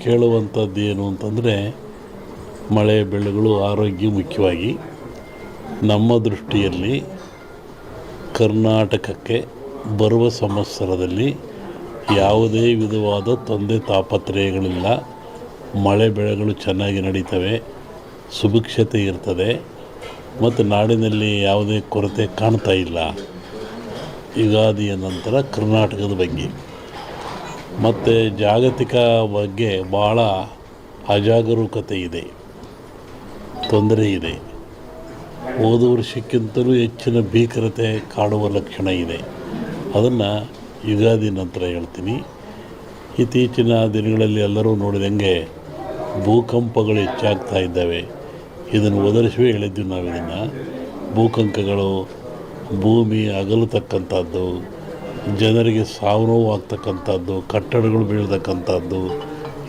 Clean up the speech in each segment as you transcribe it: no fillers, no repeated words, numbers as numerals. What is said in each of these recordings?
ಕೇಳುವಂಥದ್ದು ಏನು ಅಂತಂದರೆ, ಮಳೆ ಬೆಳೆಗಳು ಆರೋಗ್ಯ ಮುಖ್ಯವಾಗಿ ನಮ್ಮ ದೃಷ್ಟಿಯಲ್ಲಿ ಕರ್ನಾಟಕಕ್ಕೆ ಬರುವ ಸಂವತ್ಸರದಲ್ಲಿ ಯಾವುದೇ ವಿಧವಾದ ತೊಂದರೆ ತಾಪತ್ರಯಗಳಿಲ್ಲ. ಮಳೆ ಬೆಳೆಗಳು ಚೆನ್ನಾಗಿ ನಡೀತವೆ, ಸುಭಿಕ್ಷತೆ ಇರ್ತದೆ ಮತ್ತು ನಾಡಿನಲ್ಲಿ ಯಾವುದೇ ಕೊರತೆ ಕಾಣ್ತಾ ಇಲ್ಲ. ಯುಗಾದಿಯ ನಂತರ ಕರ್ನಾಟಕದ ಬಗ್ಗೆ ಮತ್ತು ಜಾಗತಿಕ ಬಗ್ಗೆ ಭಾಳ ಅಜಾಗರೂಕತೆ ಇದೆ, ತೊಂದರೆ ಇದೆ. ಹೋದ ವರ್ಷಕ್ಕಿಂತಲೂ ಹೆಚ್ಚಿನ ಭೀಕರತೆ ಕಾಡುವ ಲಕ್ಷಣ ಇದೆ. ಅದನ್ನು ಯುಗಾದಿ ನಂತರ ಹೇಳ್ತೀನಿ. ಇತ್ತೀಚಿನ ದಿನಗಳಲ್ಲಿ ಎಲ್ಲರೂ ನೋಡಿದಂಗೆ ಭೂಕಂಪಗಳು ಹೆಚ್ಚಾಗ್ತಾ ಇದ್ದಾವೆ. ಇದನ್ನು ಒದರಿಸುವೆ ಹೇಳಿದ್ವಿ ನಾವು. ಇದನ್ನು ಭೂಕಂಪಗಳು, ಭೂಮಿ ಅಗಲತಕ್ಕಂಥದ್ದು, ಜನರಿಗೆ ಸಾವು ನೋವು ಆಗ್ತಕ್ಕಂಥದ್ದು, ಕಟ್ಟಡಗಳು ಬೀಳ್ತಕ್ಕಂಥದ್ದು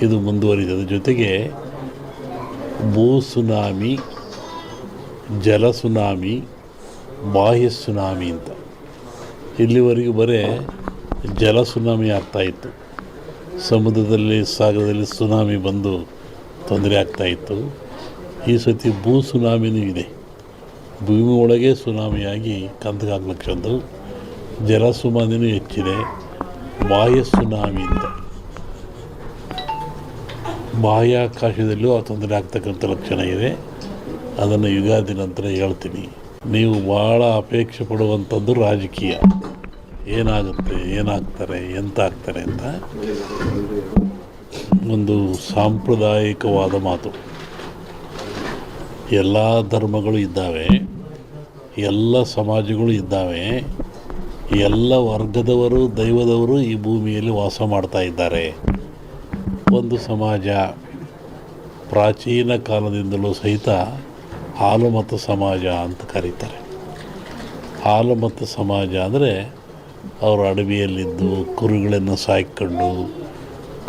ಇದು ಮುಂದುವರಿದ ಜೊತೆಗೆ ಭೂ ಸುನಾಮಿ, ಜಲ ಸುನಾಮಿ, ಬಾಹ್ಯ ಸುನಾಮಿ ಅಂತ ಇಲ್ಲಿವರೆಗೂ ಬರೀ ಜಲ ಸುನಾಮಿ ಆಗ್ತಾಯಿತ್ತು. ಸಮುದ್ರದಲ್ಲಿ, ಸಾಗರದಲ್ಲಿ ಸುನಾಮಿ ಬಂದು ತೊಂದರೆ ಆಗ್ತಾಯಿತ್ತು. ಈ ಸತಿ ಭೂ ಸುನಾಮಿನೂ ಇದೆ. ಭೂಮಿ ಒಳಗೆ ಸುನಾಮಿಯಾಗಿ ಕಂದಗಾಗ್ಲಕ್ಷದ್ದು. ಜಲ ಸುನಾಮಿನೂ ಹೆಚ್ಚಿದೆ. ಬಾಹ್ಯ ಸುನಾಮಿ ಅಂತ ಬಾಹ್ಯಾಕಾಶದಲ್ಲೂ ಆ ತೊಂದರೆ ಆಗ್ತಕ್ಕಂಥ ಲಕ್ಷಣ ಇದೆ. ಅದನ್ನು ಯುಗಾದಿ ನಂತರ ಹೇಳ್ತೀನಿ. ನೀವು ಭಾಳ ಅಪೇಕ್ಷೆ ಪಡುವಂಥದ್ದು ರಾಜಕೀಯ. ಏನಾಗುತ್ತೆ, ಏನಾಗ್ತಾರೆ, ಎಂತ ಆಗ್ತಾರೆ ಅಂತ ಒಂದು ಸಾಂಪ್ರದಾಯಿಕವಾದ ಮಾತು. ಎಲ್ಲ ಧರ್ಮಗಳು ಇದ್ದಾವೆ, ಎಲ್ಲ ಸಮಾಜಗಳು ಇದ್ದಾವೆ, ಎಲ್ಲ ವರ್ಗದವರು, ದೈವದವರು ಈ ಭೂಮಿಯಲ್ಲಿ ವಾಸ ಮಾಡ್ತಾ ಇದ್ದಾರೆ. ಒಂದು ಸಮಾಜ ಪ್ರಾಚೀನ ಕಾಲದಿಂದಲೂ ಸಹಿತ ಹಾಲುಮತ ಸಮಾಜ ಅಂತ ಕರೀತಾರೆ. ಹಾಲುಮತ ಸಮಾಜ ಅಂದರೆ ಅವರು ಅಡವಿಯಲ್ಲಿದ್ದು ಕುರಿಗಳನ್ನು ಸಾಕಿಕೊಂಡು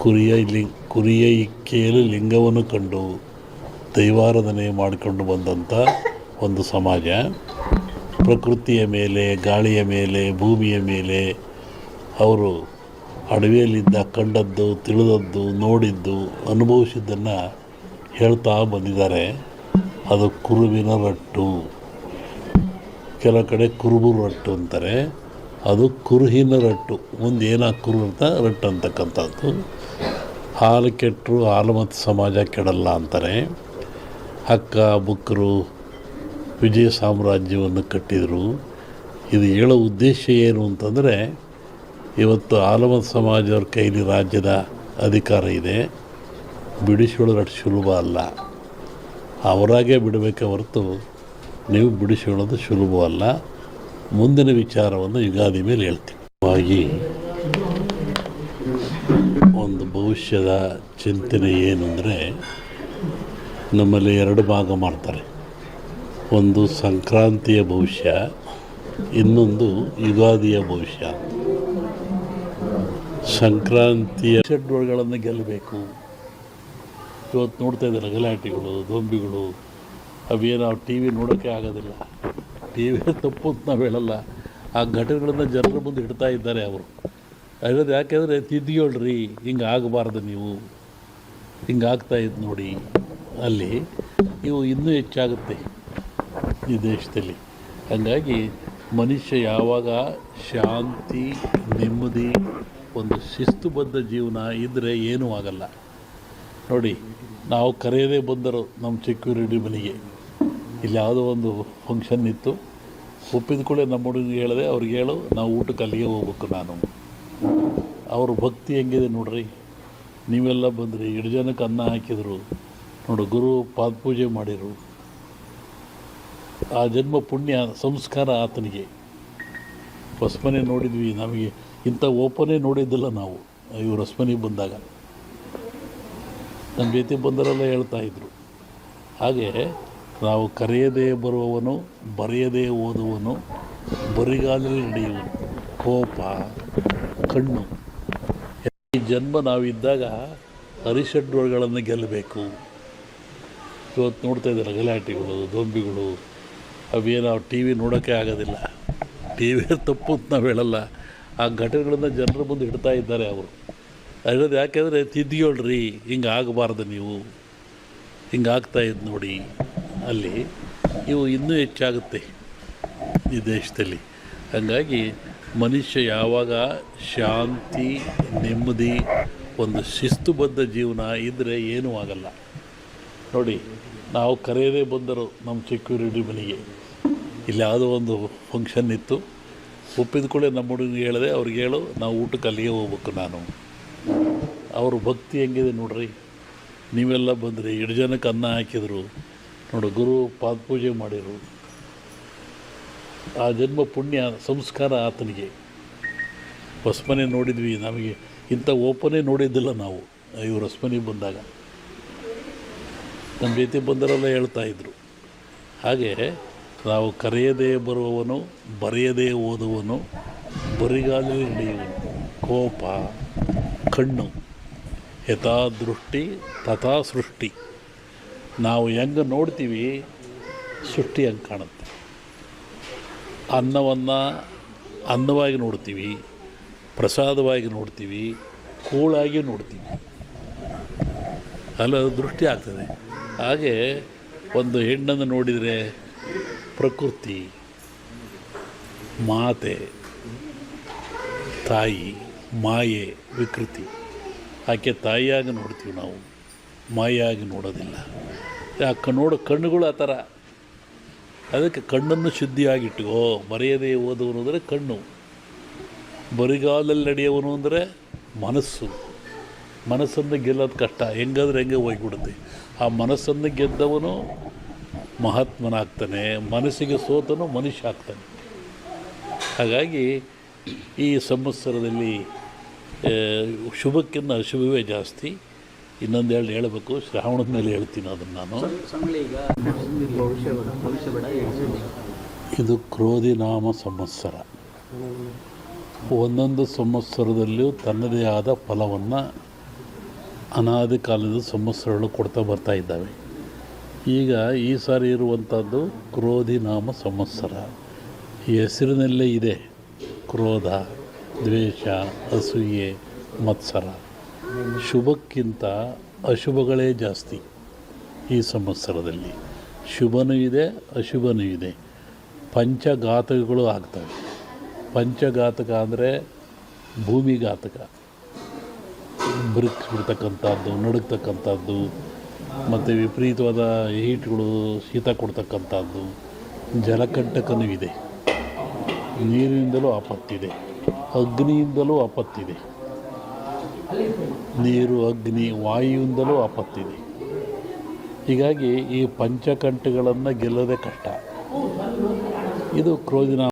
ಕುರಿಯ ಇಕ್ಕೆಯಲ್ಲಿ ಲಿಂಗವನ್ನು ಕಂಡು ದೈವಾರಾಧನೆ ಮಾಡಿಕೊಂಡು ಬಂದಂಥ ಒಂದು ಸಮಾಜ. ಪ್ರಕೃತಿಯ ಮೇಲೆ, ಗಾಳಿಯ ಮೇಲೆ, ಭೂಮಿಯ ಮೇಲೆ ಅವರು ಅಡವಿಯಲ್ಲಿದ್ದ ಕಂಡದ್ದು, ತಿಳಿದದ್ದು, ನೋಡಿದ್ದು, ಅನುಭವಿಸಿದ್ದನ್ನು ಹೇಳ್ತಾ ಬಂದಿದ್ದಾರೆ. ಅದು ಕುರುವಿನ ರಟ್ಟು, ಕೆಲವು ಕಡೆ ಕುರುಬು ರಟ್ಟು ಅಂತಾರೆ. ಅದು ಕುರುಹಿನ ರಟ್ಟು, ಮುಂದೆ ಏನಾಗ ಕುರು ಅಂತ ರಟ್ಟು ಅಂತಕ್ಕಂಥದ್ದು. ಹಾಲು ಕೆಟ್ಟರು ಹಾಲು ಮತ್ತು ಸಮಾಜ ಕೆಡಲ್ಲ ಅಂತಾರೆ. ಹಕ್ಕ ಬುಕ್ಕರು ವಿಜಯ ಸಾಮ್ರಾಜ್ಯವನ್ನು ಕಟ್ಟಿದರು. ಇದು ಹೇಳೋ ಉದ್ದೇಶ ಏನು ಅಂತಂದರೆ, ಇವತ್ತು ಹಾಲುಮತ ಸಮಾಜದವ್ರ ಕೈಲಿ ರಾಜ್ಯದ ಅಧಿಕಾರ ಇದೆ. ಬಿಡಿಸಿಕೊಳ್ಳೋದು ಅಷ್ಟು ಸುಲಭ ಅಲ್ಲ. ಅವರಾಗೇ ಬಿಡಬೇಕೆ ಹೊರತು ನೀವು ಬಿಡಿಸಿಕೊಳ್ಳೋದು ಸುಲಭವಲ್ಲ. ಮುಂದಿನ ವಿಚಾರವನ್ನು ಯುಗಾದಿ ಮೇಲೆ ಹೇಳ್ತೀವಿ. ಹಾಗಾಗಿ ಒಂದು ಭವಿಷ್ಯದ ಚಿಂತನೆ ಏನು ಅಂದರೆ, ನಮ್ಮಲ್ಲಿ ಎರಡು ಭಾಗ ಮಾಡ್ತಾರೆ. ಒಂದು ಸಂಕ್ರಾಂತಿಯ ಭವಿಷ್ಯ, ಇನ್ನೊಂದು ಯುಗಾದಿಯ ಭವಿಷ್ಯ. ಸಂಕ್ರಾಂತಿಯ ಷಡ್ವರ್ಗಳನ್ನು ಗೆಲ್ಲಬೇಕು. ಇವತ್ತು ನೋಡ್ತಾ ಇದ್ದಾರೆ ಗಲಾಟೆಗಳು, ದೊಂಬಿಗಳು, ಅವೇನು ಟಿ ವಿ ನೋಡೋಕ್ಕೆ ಆಗೋದಿಲ್ಲ. ಟಿ ವಿ ತಪ್ಪು ಅಂತ ನಾವು ಹೇಳಲ್ಲ. ಆ ಘಟನೆಗಳನ್ನು ಜನರ ಮುಂದೆ ಇಡ್ತಾ ಇದ್ದಾರೆ ಅವರು. ಹೇಳೋದು ಯಾಕೆಂದರೆ, ತಿದ್ದಿಹೇಳ್ರಿ, ಹಿಂಗೆ ಆಗಬಾರ್ದು, ನೀವು ಹಿಂಗೆ ಆಗ್ತಾಯಿದ್ದು ನೋಡಿ. ಅಲ್ಲಿ ಇವು ಇನ್ನೂ ಹೆಚ್ಚಾಗುತ್ತೆ ಈ ದೇಶದಲ್ಲಿ. ಹಾಗಾಗಿ ಮನುಷ್ಯ ಯಾವಾಗ ಶಾಂತಿ, ನೆಮ್ಮದಿ, ಒಂದು ಶಿಸ್ತುಬದ್ಧ ಜೀವನ ಇದ್ದರೆ ಏನೂ ಆಗಲ್ಲ. ನೋಡಿ, ನಾವು ಕರೆಯದೇ ಬಂದರು ನಮ್ಮ ಸೆಕ್ಯೂರಿಟಿ ಮನೆಗೆ. ಇಲ್ಲಿ ಯಾವುದೋ ಒಂದು ಫಂಕ್ಷನ್ ಇತ್ತು, ಒಪ್ಪಿದ ಕೂಡ ನಮ್ಮ ಹುಡುಗಿಗೆ ಹೇಳಿದೆ, ಅವ್ರಿಗೆ ಹೇಳು ನಾವು ಊಟಕ್ಕೆ ಅಲ್ಲಿಗೆ ಹೋಗ್ಬೇಕು. ನಾನು ಅವ್ರ ಭಕ್ತಿ ಹೆಂಗಿದೆ ನೋಡ್ರಿ. ನೀವೆಲ್ಲ ಬಂದ್ರಿ, 2 ಜನಕ್ಕೆ ಅನ್ನ ಹಾಕಿದರು ನೋಡು, ಗುರು ಪಾದಪೂಜೆ ಮಾಡಿದರು. ಆ ಜನ್ಮ ಪುಣ್ಯ ಸಂಸ್ಕಾರ ಆತನಿಗೆ. ಹೊಸಮನೆ ನೋಡಿದ್ವಿ, ನಮಗೆ ಇಂಥ ಓಪನೇ ನೋಡಿದ್ದಿಲ್ಲ ನಾವು. ಇವರು ಹೊಸಮನೆಗೆ ಬಂದಾಗ ನಮ್ಮ ಜೊತೆ ಬಂದರೆಲ್ಲ ಹೇಳ್ತಾಯಿದ್ರು. ಹಾಗೆ ನಾವು ಕರೆಯದೇ ಬರುವವನು, ಬರೆಯದೇ ಓದುವನು, ಬರಿಗಾಲಲ್ಲಿ ನಡೆಯುವನು, ಕೋಪ, ಕಣ್ಣು. ಈ ಜನ್ಮ ನಾವಿದ್ದಾಗ ಹರಿಷಡ್ವರ್ಗಳನ್ನು ಗೆಲ್ಲಬೇಕು. ಇವತ್ತು ನೋಡ್ತಾ ಇದ್ದಾರೆ ಗಲಾಟೆಗಳು, ದೊಂಬಿಗಳು, ಅವೇನು ಟಿ ವಿ ನೋಡೋಕ್ಕೆ ಆಗೋದಿಲ್ಲ. ಟಿ ವಿ ತಪ್ಪು ಅಂತ ನಾವು ಹೇಳಲ್ಲ. ಆ ಘಟನೆಗಳನ್ನು ಜನರ ಮುಂದೆ ಇಡ್ತಾ ಇದ್ದಾರೆ ಅವರು. ಹೇಳೋದು ಯಾಕೆಂದರೆ ತಿದ್ದಿಯೊಳ್ರಿ, ಹಿಂಗೆ ಆಗಬಾರ್ದು ನೀವು, ಹಿಂಗೆ ಆಗ್ತಾಯಿದ್ದು ನೋಡಿ ಅಲ್ಲಿ ಇವು ಇನ್ನೂ ಹೆಚ್ಚಾಗುತ್ತೆ ಈ ದೇಶದಲ್ಲಿ. ಹಾಗಾಗಿ ಮನುಷ್ಯ ಯಾವಾಗ ಶಾಂತಿ, ನೆಮ್ಮದಿ, ಒಂದು ಶಿಸ್ತುಬದ್ಧ ಜೀವನ ಇದ್ದರೆ ಏನೂ ಆಗಲ್ಲ. ನೋಡಿ, ನಾವು ಕರೆಯದೇ ಬಂದರು ನಮ್ಮ ಸೆಕ್ಯೂರಿಟಿ ಮನೆಗೆ. ಇಲ್ಲಿ ಯಾವುದೋ ಒಂದು ಫಂಕ್ಷನ್ ಇತ್ತು, ಒಪ್ಪಿದ ಕೂಡ ನಮ್ಮ ಹುಡುಗನಿಗೆ ಹೇಳಿದೆ, ಅವ್ರಿಗೆ ಹೇಳು ನಾವು ಊಟಕ್ಕೆ ಅಲ್ಲಿಗೆ ಹೋಗ್ಬೇಕು ನಾನು. ಅವರು ಭಕ್ತಿ ಹೆಂಗಿದೆ ನೋಡ್ರಿ. ನೀವೆಲ್ಲ ಬಂದ್ರಿ, 2 ಜನಕ್ಕೆ ಅನ್ನ ಹಾಕಿದರು, ನೋಡು ಗುರು ಪಾದಪೂಜೆ ಮಾಡಿರು. ಆ ಜನ್ಮ ಪುಣ್ಯ ಸಂಸ್ಕಾರ ಆತನಿಗೆ. ಹೊಸಮನೆ ನೋಡಿದ್ವಿ, ನಮಗೆ ಇಂಥ ಓಪನೇ ನೋಡಿದ್ದಿಲ್ಲ ನಾವು. ಇವರು ಹೊಸಮನೆಗೆ ಬಂದಾಗ ನಮ್ಮ ಜೊತೆ ಬಂದರೆಲ್ಲ ಹೇಳ್ತಾಯಿದ್ರು. ಹಾಗೆ ನಾವು ಕರೆಯದೇ ಬರುವವನು, ಬರೆಯದೇ ಓದುವನು, ಬರಿಗಾಲಲ್ಲಿ ನಡೆಯುವನು. ಕೋಪ, ಕಣ್ಣು, ಯಥಾ ದೃಷ್ಟಿ ತಥಾ ಸೃಷ್ಟಿ. ನಾವು ಹೆಂಗೆ ನೋಡ್ತೀವಿ ಸೃಷ್ಟಿ ಹಂಗೆ ಕಾಣುತ್ತೆ. ಅನ್ನವನ್ನು ಅನ್ನವಾಗಿ ನೋಡ್ತೀವಿ, ಪ್ರಸಾದವಾಗಿ ನೋಡ್ತೀವಿ, ಕೂಳಾಗಿ ನೋಡ್ತೀವಿ, ಅಲ್ಲ ದೃಷ್ಟಿ ಆಗ್ತದೆ. ಹಾಗೆ ಒಂದು ಹೆಣ್ಣನ್ನು ನೋಡಿದರೆ ಪ್ರಕೃತಿ, ಮಾತೆ, ತಾಯಿ, ಮಾಯೆ, ವಿಕೃತಿ. ಆಕೆ ತಾಯಿಯಾಗಿ ನೋಡ್ತೀವಿ ನಾವು, ಮಾಯಾಗಿ ನೋಡೋದಿಲ್ಲ. ಯಾಕೆ ನೋಡೋ ಕಣ್ಣುಗಳು ಆ ಥರ. ಅದಕ್ಕೆ ಕಣ್ಣನ್ನು ಶುದ್ಧಿಯಾಗಿಟ್ಟುಕೋ. ಬರೆಯದೇ ಓದುವನು ಅಂದರೆ ಕಣ್ಣು, ಬರಿಗಾಲಲ್ಲಿ ನಡೆಯುವನು ಅಂದರೆ ಮನಸ್ಸು. ಮನಸ್ಸನ್ನು ಗೆಲ್ಲೋದು ಕಷ್ಟ, ಹೆಂಗಾದ್ರೆ ಹೆಂಗೆ ಹೋಗಿಬಿಡುತ್ತೆ. ಆ ಮನಸ್ಸನ್ನು ಗೆದ್ದವನು ಮಹಾತ್ಮನಾಗ್ತಾನೆ, ಮನಸ್ಸಿಗೆ ಸೋತನು ಮನುಷ್ಯ ಆಗ್ತಾನೆ. ಹಾಗಾಗಿ ಈ ಸಂವತ್ಸರದಲ್ಲಿ ಶುಭಕ್ಕಿಂತ ಅಶುಭವೇ ಜಾಸ್ತಿ. ಇನ್ನೊಂದು ಹೇಳಬೇಕು, ಶ್ರಾವಣದ ಮೇಲೆ ಹೇಳ್ತೀನಿ ಅದನ್ನು ನಾನು. ಇದು ಕ್ರೋಧಿ ನಾಮ ಸಂವತ್ಸರ. ಒಂದೊಂದು ಸಂವತ್ಸರದಲ್ಲಿಯೂ ತನ್ನದೇ ಆದ ಫಲವನ್ನು ಅನಾದಿ ಕಾಲದ ಸಂವತ್ಸರಗಳು ಕೊಡ್ತಾ ಬರ್ತಾ ಇದ್ದಾವೆ. ಈಗ ಈ ಸಾರಿ ಇರುವಂಥದ್ದು ಕ್ರೋಧಿ ನಾಮ ಸಂವತ್ಸರ. ಈ ಹೆಸರಿನಲ್ಲೇ ಇದೆ ಕ್ರೋಧ, ದ್ವೇಷ, ಅಸೂಯೆ, ಮತ್ಸರ. ಶುಭಕ್ಕಿಂತ ಅಶುಭಗಳೇ ಜಾಸ್ತಿ ಈ ಸಂವತ್ಸರದಲ್ಲಿ. ಶುಭನೂ ಇದೆ, ಅಶುಭನೂ ಇದೆ. ಪಂಚಘಾತಕಗಳು ಆಗ್ತವೆ. ಪಂಚಘಾತಕ ಅಂದರೆ ಭೂಮಿಘಾತಕ, ಬಿರ್ತಕ್ಕಂಥದ್ದು, ನಡುಗ್ತಕ್ಕಂಥದ್ದು, ಮತ್ತು ವಿಪರೀತವಾದ ಹೀಟ್ಗಳು, ಶೀತ ಕೊಡ್ತಕ್ಕಂಥದ್ದು. ಜಲಕಂಟಕನೂ ಇದೆ, ನೀರಿನಿಂದಲೂ ಆಪತ್ತಿದೆ, ಅಗ್ನಿಯಿಂದಲೂ ಆಪತ್ತಿದೆ. ನೀರು, ಅಗ್ನಿ, ವಾಯುವಿಂದಲೂ ಆಪತ್ತಿದೆ. ಹೀಗಾಗಿ ಈ ಪಂಚಕಂಠಗಳನ್ನು ಗೆಲ್ಲೋದೇ ಕಷ್ಟ. ಇದು ಕ್ರೋಧಿನ